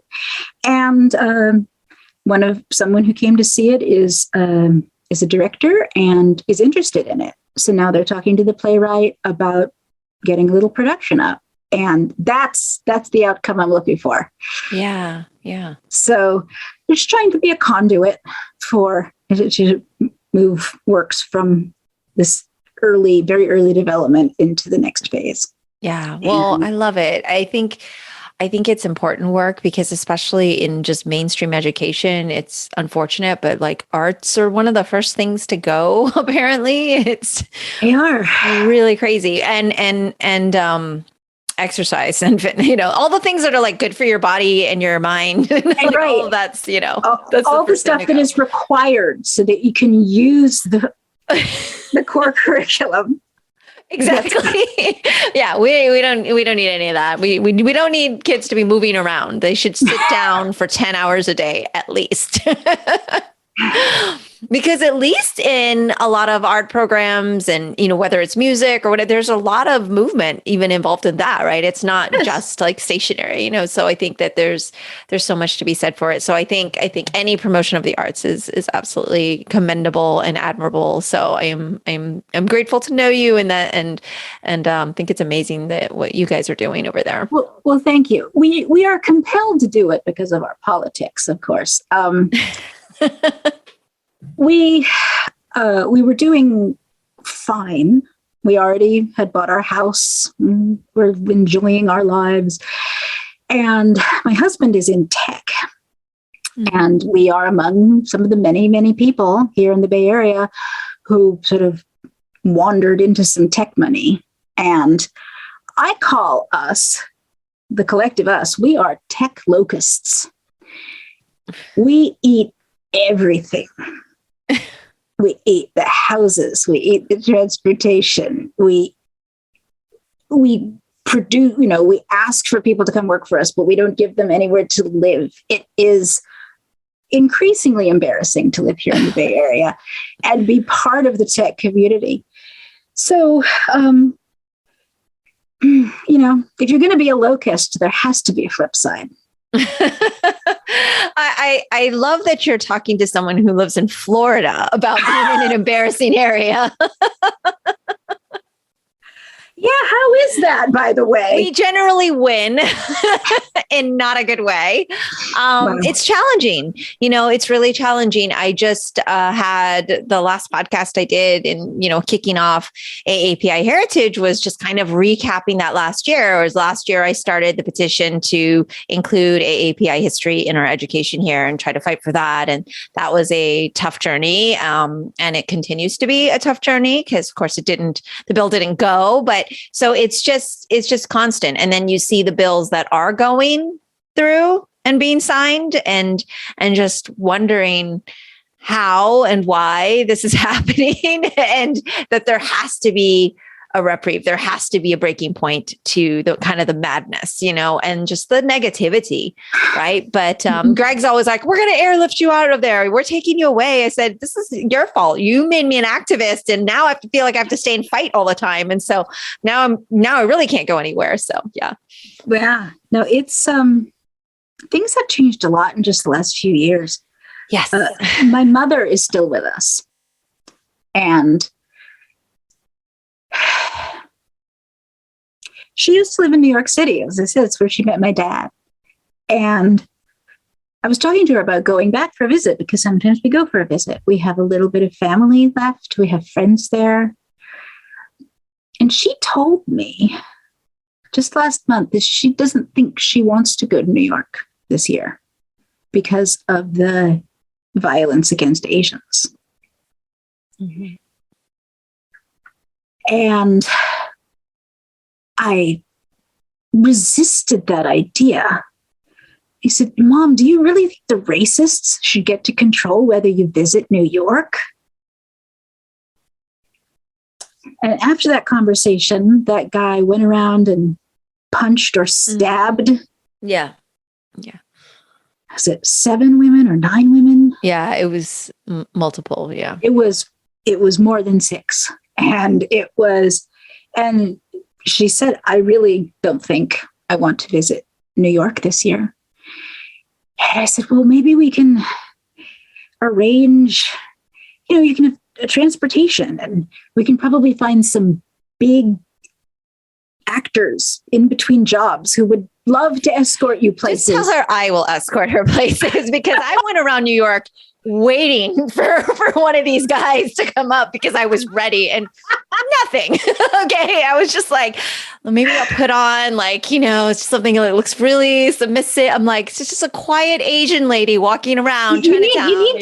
and someone who came to see it is a director and is interested in it. So now they're talking to the playwright about getting a little production up. And that's the outcome I'm looking for. Yeah. Yeah. So we're just trying to be a conduit to move works from this very early development into the next phase. Yeah. Well, I love it. I think it's important work because especially in just mainstream education, it's unfortunate, but like arts are one of the first things to go. Apparently, they are really crazy, and exercise and all the things that are like good for your body and your mind. Like right. All of that's that's all the stuff that is required so that you can use the core curriculum. Exactly. Yeah, we don't need any of that. We don't need kids to be moving around. They should sit down for 10 hours a day at least. Because at least in a lot of art programs and, whether it's music or whatever, there's a lot of movement even involved in that, right? It's not just like stationary, so I think that there's so much to be said for it. So I think any promotion of the arts is absolutely commendable and admirable. So I'm grateful to know you in that and think it's amazing that what you guys are doing over there. Well, thank you. We are compelled to do it because of our politics, of course. We were doing fine. We already had bought our house. We're enjoying our lives. And my husband is in tech. Mm-hmm. And we are among some of the many, many people here in the Bay Area who sort of wandered into some tech money. And I call us, the collective us, we are tech locusts. We eat everything. We eat the houses, we eat the transportation, we produce, we ask for people to come work for us, but we don't give them anywhere to live. It is increasingly embarrassing to live here in the Bay Area and be part of the tech community. So, if you're going to be a locust, there has to be a flip side. I love that you're talking to someone who lives in Florida about being in an embarrassing area. Yeah, how is that, by the way? We generally win in not a good way. Wow. It's challenging. It's really challenging. I just had the last podcast I did in, kicking off AAPI Heritage was just kind of recapping that last year. Whereas last year I started the petition to include AAPI history in our education here and try to fight for that. And that was a tough journey. And it continues to be a tough journey because, of course, the bill didn't go. But so it's just constant. And then you see the bills that are going through and being signed and just wondering how and why this is happening and that there has to be a reprieve. There has to be a breaking point to the kind of the madness, and just the negativity. Right. But Greg's always like, we're going to airlift you out of there. We're taking you away. I said, this is your fault. You made me an activist. And now I have to feel like I have to stay and fight all the time. And so now I really can't go anywhere. So, yeah. Yeah. No, it's things have changed a lot in just the last few years. Yes. My mother is still with us. And she used to live in New York City. As I said, it's where she met my dad. And I was talking to her about going back for a visit because sometimes we go for a visit. We have a little bit of family left. We have friends there. And she told me just last month that she doesn't think she wants to go to New York this year because of the violence against Asians. Mm-hmm. And I resisted that idea. He said, Mom, do you really think the racists should get to control whether you visit New York? And after that conversation, that guy went around and punched or stabbed. Yeah. Yeah. Was it 7 women or 9 women? Yeah, it was multiple. Yeah. It was more than 6. And she said, I really don't think I want to visit New York this year. And I said, well, maybe we can arrange, you can have a transportation and we can probably find some big actors in between jobs who would love to escort you places. Just tell her I will escort her places because I went around New York waiting for one of these guys to come up because I was ready and nothing. Okay. I was just like, well, maybe I'll put on it's just something that looks really submissive. I'm like, it's just a quiet Asian lady walking around Chinatown. You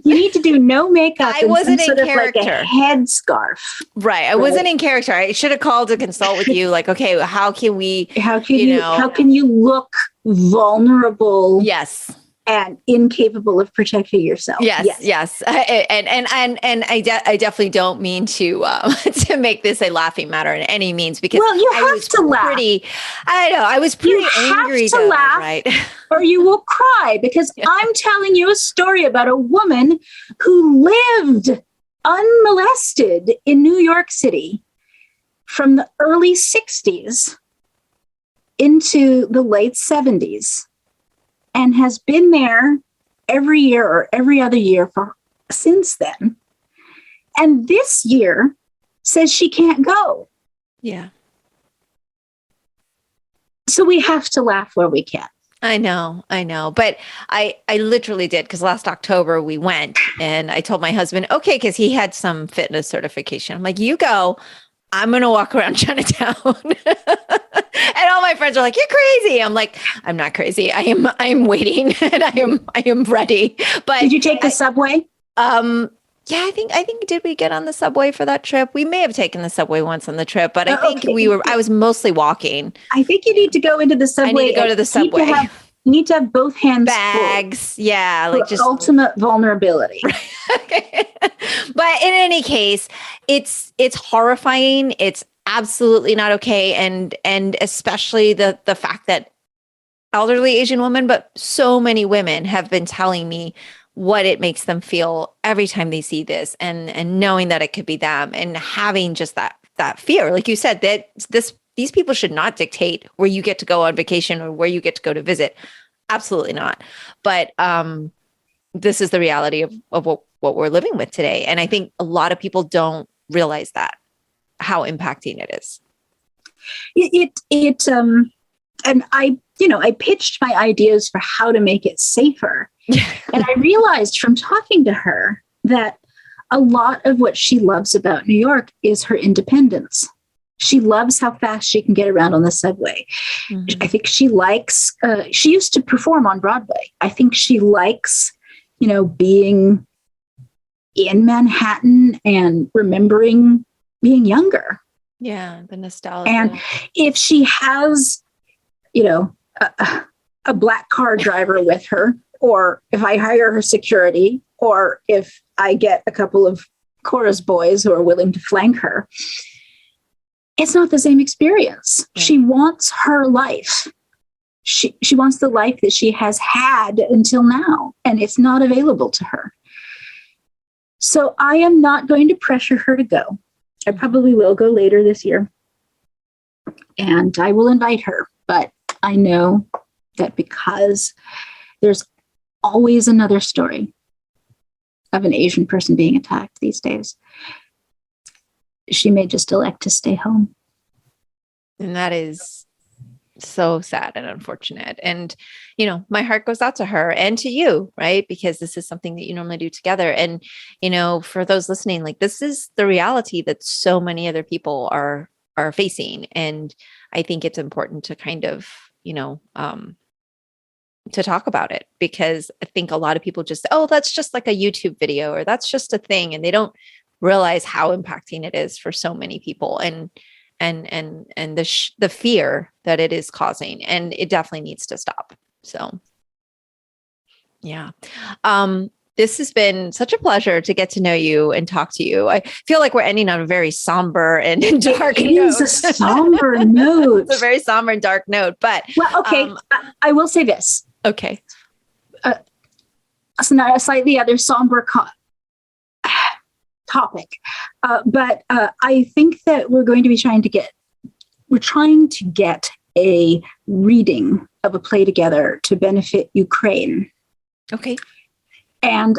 need to do no makeup. I wasn't in character. Like a headscarf. Right. I wasn't in character. I should have called to consult with you. Like, okay, how can you look vulnerable? Yes. And incapable of protecting yourself. Yes. And I definitely don't mean to make this a laughing matter in any means because you have to laugh. I was pretty angry. You have to laugh, right? Or you will cry because I'm telling you a story about a woman who lived unmolested in New York City from the early 60s into the late 70s. And has been there every year or every other year since then. And this year says she can't go. Yeah. So we have to laugh where we can. I know. But I literally did because last October we went and I told my husband, okay, because he had some fitness certification. I'm like, you go. I'm going to walk around Chinatown. And all my friends are like, you're crazy. I'm like, I'm not crazy. I am waiting and I am ready. But did you take the subway? Yeah, I think did we get on the subway for that trip? We may have taken the subway once on the trip, but I think I was mostly walking. I think you need to go into the subway. I need to go to the subway. You need to have both hands bags. Full. Yeah. Like just ultimate vulnerability. Okay. But in any case, it's horrifying. It's absolutely not okay. And especially the fact that elderly Asian women, but so many women have been telling me what it makes them feel every time they see this and knowing that it could be them and having just that fear. Like you said, that these people should not dictate where you get to go on vacation or where you get to go to visit. Absolutely not. But this is the reality of what we're living with today. And I think a lot of people don't realize that, how impacting it is. And I pitched my ideas for how to make it safer. And I realized from talking to her that a lot of what she loves about New York is her independence. She loves how fast she can get around on the subway. Mm-hmm. I think she likes, she used to perform on Broadway. I think she likes, being in Manhattan and remembering being younger. Yeah, the nostalgia. And if she has, a black car driver with her, or if I hire her security, or if I get a couple of chorus boys who are willing to flank her, it's not the same experience. Yeah. She wants her life. She wants the life that she has had until now, and it's not available to her. So I am not going to pressure her to go. I probably will go later this year, and I will invite her. But I know that because there's always another story of an Asian person being attacked these days, she may just elect to stay home. And that is so sad and unfortunate. And, my heart goes out to her and to you, right? Because this is something that you normally do together. And, for those listening, like, this is the reality that so many other people are facing. And I think it's important to kind of, to talk about it, because I think a lot of people just, that's just like a YouTube video, or that's just a thing. And they don't realize how impacting it is for so many people, and the fear that it is causing, and it definitely needs to stop. So, yeah. This has been such a pleasure to get to know you and talk to you. I feel like we're ending on a very somber and dark note. It is a somber note. It's a very somber and dark note, but I will say this. Okay. So now a slightly other somber topic. But I think that we're trying to get a reading of a play together to benefit Ukraine. Okay. And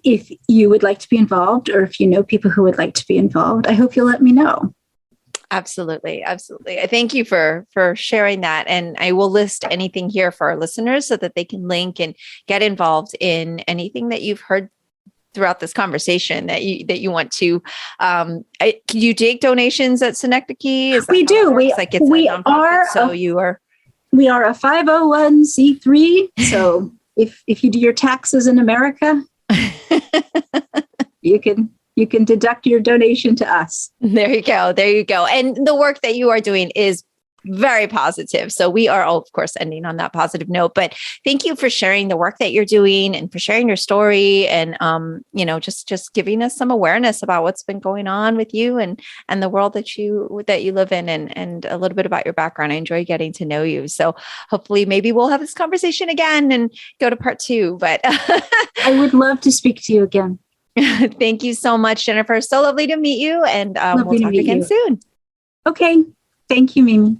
if you would like to be involved, or if you know people who would like to be involved, I hope you'll let me know. Absolutely. Absolutely. I thank you for sharing that. And I will list anything here for our listeners so that they can link and get involved in anything that you've heard throughout this conversation that you want to. Can you take donations at Synecdoche? We do. We are a 501c3. So if you do your taxes in America, you can deduct your donation to us. There you go. There you go. And the work that you are doing is very positive. So we are, of course, ending on that positive note. But thank you for sharing the work that you're doing and for sharing your story, and just giving us some awareness about what's been going on with you and the world that you live in, and a little bit about your background. I enjoy getting to know you. So hopefully maybe we'll have this conversation again and go to part 2. But I would love to speak to you again. Thank you so much, Jennifer. So lovely to meet you, and we'll talk again soon. Okay. Thank you, Mimi.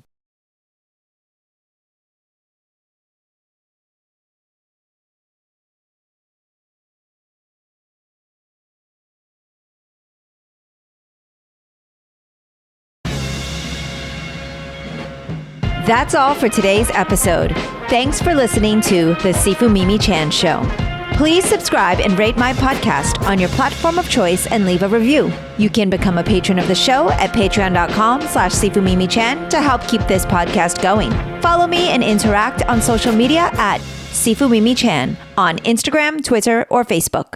That's all for today's episode. Thanks for listening to The Sifu Mimi Chan Show. Please subscribe and rate my podcast on your platform of choice and leave a review. You can become a patron of the show at patreon.com/SifuMimiChan to help keep this podcast going. Follow me and interact on social media at Sifu Mimi Chan on Instagram, Twitter, or Facebook.